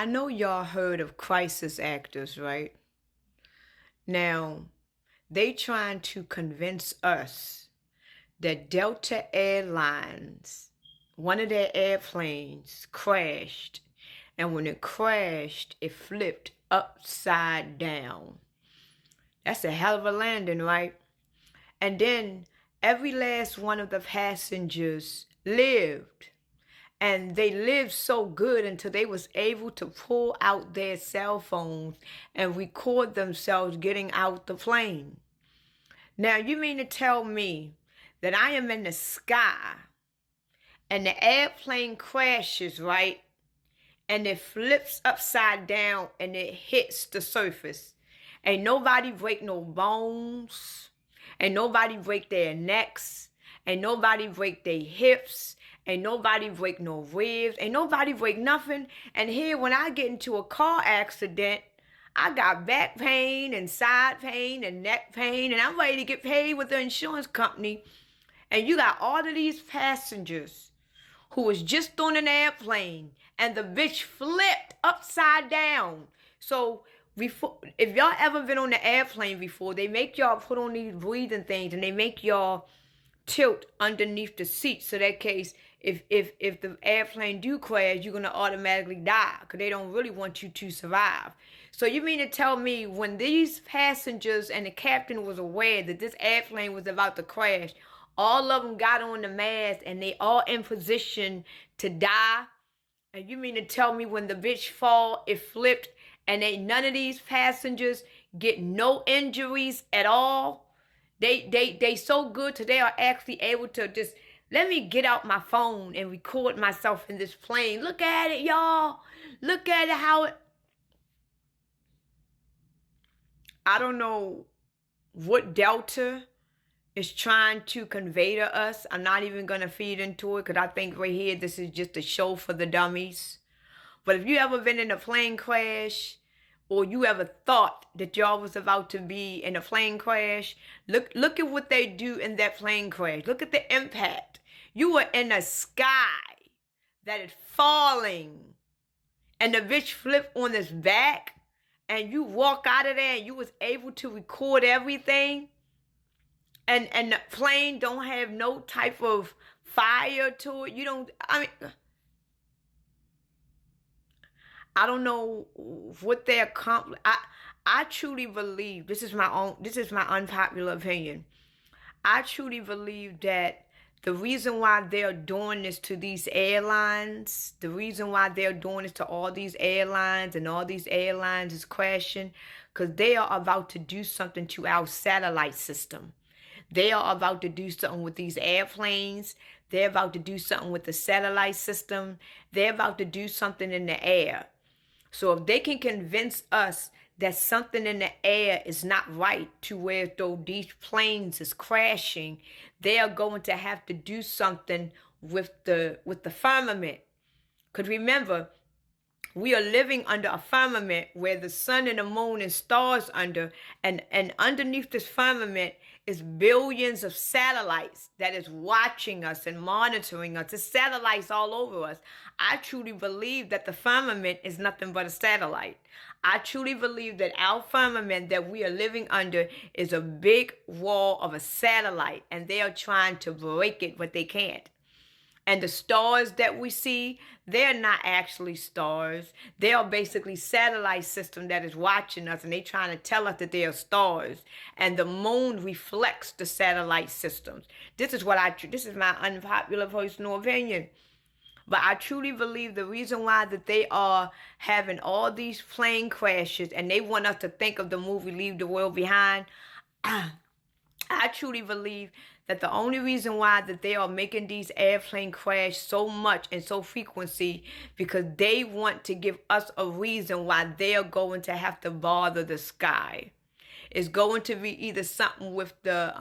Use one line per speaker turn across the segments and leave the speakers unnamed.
I know y'all heard of crisis actors, right? Now, they trying to convince us that Delta Airlines, one of their airplanes crashed, and when it crashed, it flipped upside down. That's a hell of a landing, right? And then every last one of the passengers lived. And they lived so good until they was able to pull out their cell phones and record themselves getting out the plane. Now, you mean to tell me that I am in the sky and the airplane crashes, right? And it flips upside down and it hits the surface. Ain't nobody break no bones. Ain't nobody break their necks. Ain't nobody break their hips. Ain't nobody break no ribs. Ain't nobody break nothing. And here, when I get into a car accident, I got back pain and side pain and neck pain, and I'm ready to get paid with the insurance company. And you got all of these passengers who was just on an airplane, and the bitch flipped upside down. So before, if y'all ever been on the airplane before, they make y'all put on these breathing things, and they make y'all tilt underneath the seat, so that case if the airplane do crash, you're gonna automatically die, because they don't really want you to survive. So you mean to tell me when these passengers and the captain was aware that this airplane was about to crash, all of them got on the mask and they all in position to die? And you mean to tell me when the bitch fall, it flipped, and ain't none of these passengers get no injuries at all? They so good till they are actually able to just let me get out my phone and record myself in this plane. Look at it, y'all. Look at it how it. I don't know what Delta is trying to convey to us. I'm not even gonna feed into it, because I think right here this is just a show for the dummies. But if you ever been in a plane crash, or you ever thought that y'all was about to be in a plane crash, look at what they do in that plane crash. Look at the impact. You were in a sky that is falling, and the bitch flipped on its back, and you walk out of there and you was able to record everything, and the plane don't have no type of fire to it. You don't, I mean, I don't know what they're I truly believe, this is my unpopular opinion. I truly believe that the reason why they're doing this to these airlines, the reason why they're doing this to all these airlines, and all these airlines is crashing, because they are about to do something to our satellite system. They are about to do something with these airplanes. They're about to do something with the satellite system. They're about to do something in the air. So if they can convince us that something in the air is not right, to where though these planes is crashing, they are going to have to do something with the firmament. Because remember, we are living under a firmament where the sun and the moon and stars under, and underneath this firmament is billions of satellites that is watching us and monitoring us. There's satellites all over us. I truly believe that the firmament is nothing but a satellite. I truly believe that our firmament that we are living under is a big wall of a satellite, and they are trying to break it, but they can't. And the stars that we see, they're not actually stars. They are basically satellite system that is watching us, and they trying to tell us that they are stars. And the moon reflects the satellite systems. This is my unpopular personal opinion. But I truly believe the reason why that they are having all these plane crashes, and they want us to think of the movie Leave the World Behind. I truly believe that the only reason why that they are making these airplane crash so much and so frequency, because they want to give us a reason why they are going to have to bother the sky. It's going to be either something with the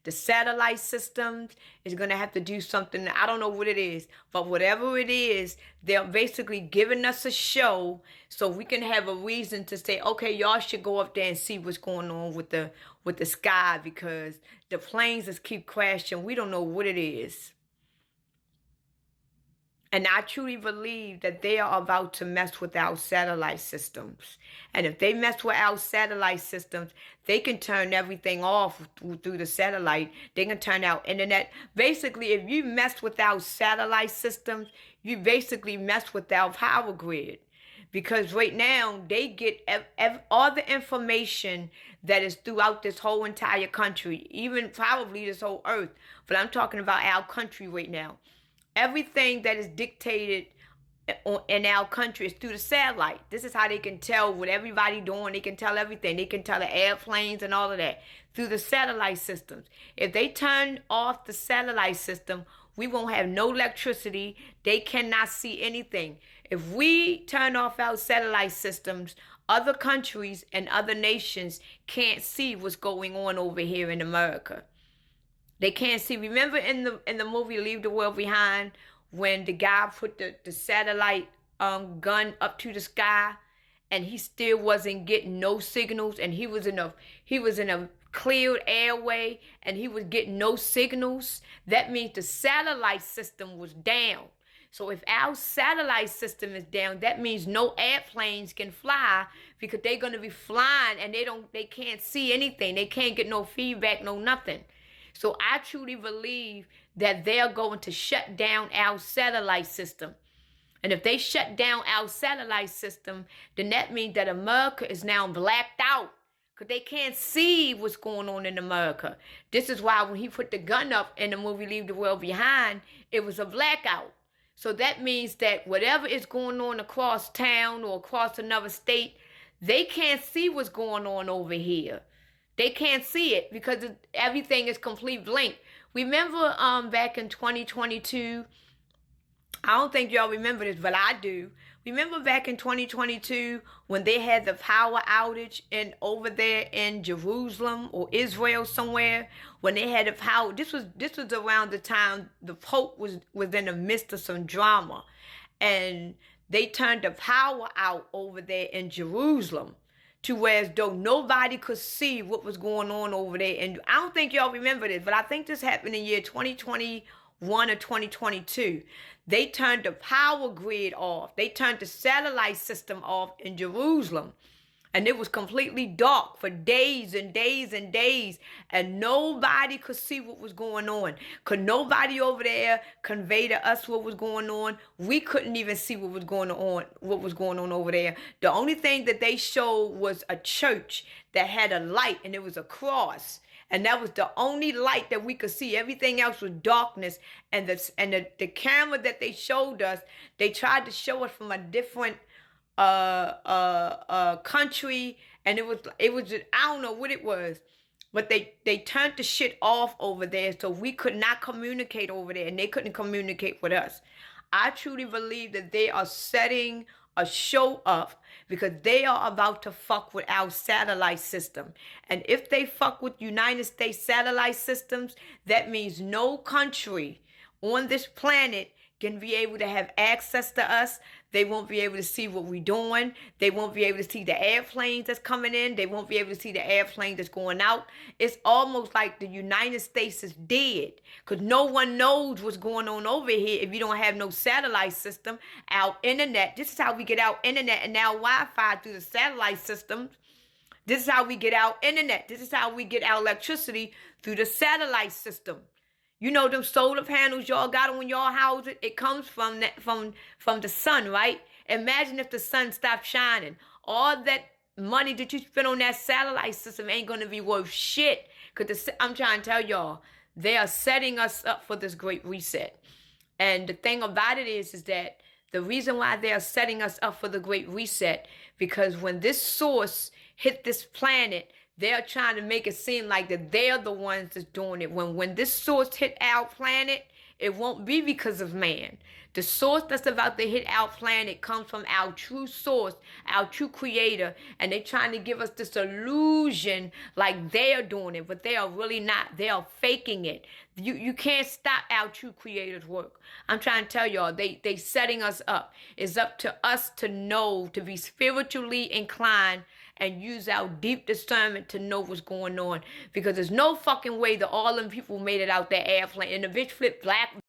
satellite systems. It's going to have to do something. I don't know what it is, but whatever it is, they're basically giving us a show so we can have a reason to say, okay, y'all should go up there and see what's going on with the sky, because the planes just keep crashing. We don't know what it is. And I truly believe that they are about to mess with our satellite systems. And if they mess with our satellite systems, they can turn everything off through the satellite. They can turn our internet. Basically, if you mess with our satellite systems, you basically mess with our power grid. Because right now, they get all the information that is throughout this whole entire country, even probably this whole earth. But I'm talking about our country right now. Everything that is dictated in our country is through the satellite. This is how they can tell what everybody doing. They can tell everything. They can tell the airplanes and all of that through the satellite systems. If they turn off the satellite system, we won't have no electricity. They cannot see anything. If we turn off our satellite systems, other countries and other nations can't see what's going on over here in America. They can't see. Remember in the movie Leave the World Behind, when the guy put the satellite gun up to the sky, and he still wasn't getting no signals, and he was in a cleared airway, and he was getting no signals. That means the satellite system was down. So if our satellite system is down, that means no airplanes can fly, because they're gonna be flying and they can't see anything. They can't get no feedback, no nothing. So I truly believe that they're going to shut down our satellite system. And if they shut down our satellite system, then that means that America is now blacked out, because they can't see what's going on in America. This is why when he put the gun up in the movie Leave the World Behind, it was a blackout. So that means that whatever is going on across town or across another state, they can't see what's going on over here. They can't see it because everything is complete blank. Remember back in 2022, I don't think y'all remember this, but I do. Remember back in 2022 when they had the power outage over there in Jerusalem or Israel somewhere, when they had the power. This was around the time the Pope was in the midst of some drama, and they turned the power out over there in Jerusalem, to where as though nobody could see what was going on over there. And I don't think y'all remember this, but I think this happened in year 2021 or 2022. They turned the power grid off. They turned the satellite system off in Jerusalem. And it was completely dark for days and days and days. And nobody could see what was going on. Could nobody over there convey to us what was going on? We couldn't even see what was going on over there. The only thing that they showed was a church that had a light, and it was a cross. And that was the only light that we could see. Everything else was darkness. And the camera that they showed us, they tried to show us from a different country, and it was just, I don't know what it was, but they turned the shit off over there, so we could not communicate over there, and they couldn't communicate with us. I truly believe that they are setting a show up because they are about to fuck with our satellite system. And if they fuck with United States satellite systems, that means no country on this planet can be able to have access to us. They won't be able to see what we're doing. They won't be able to see the airplanes that's coming in. They won't be able to see the airplanes that's going out. It's almost like the United States is dead, because no one knows what's going on over here if you don't have no satellite system. Our internet, this is how we get our internet and our Wi-Fi, through the satellite systems. This is how we get our internet. This is how we get our electricity, through the satellite system. You know them solar panels y'all got on y'all houses? It comes from the sun, right? Imagine if the sun stopped shining. All that money that you spend on that satellite system ain't going to be worth shit. Because I'm trying to tell y'all, they are setting us up for this great reset. And the thing about it is that the reason why they are setting us up for the great reset, because when this source hit this planet, they're trying to make it seem like that they're the ones that's doing it. When this source hit our planet, it won't be because of man. The source that's about to hit our planet comes from our true source, our true creator. And they're trying to give us this illusion like they are doing it, but they are really not. They are faking it. You can't stop our true creator's work. I'm trying to tell y'all, they setting us up. It's up to us to know, to be spiritually inclined, and use our deep discernment to know what's going on. Because there's no fucking way that all them people made it out that airplane and the bitch flipped black.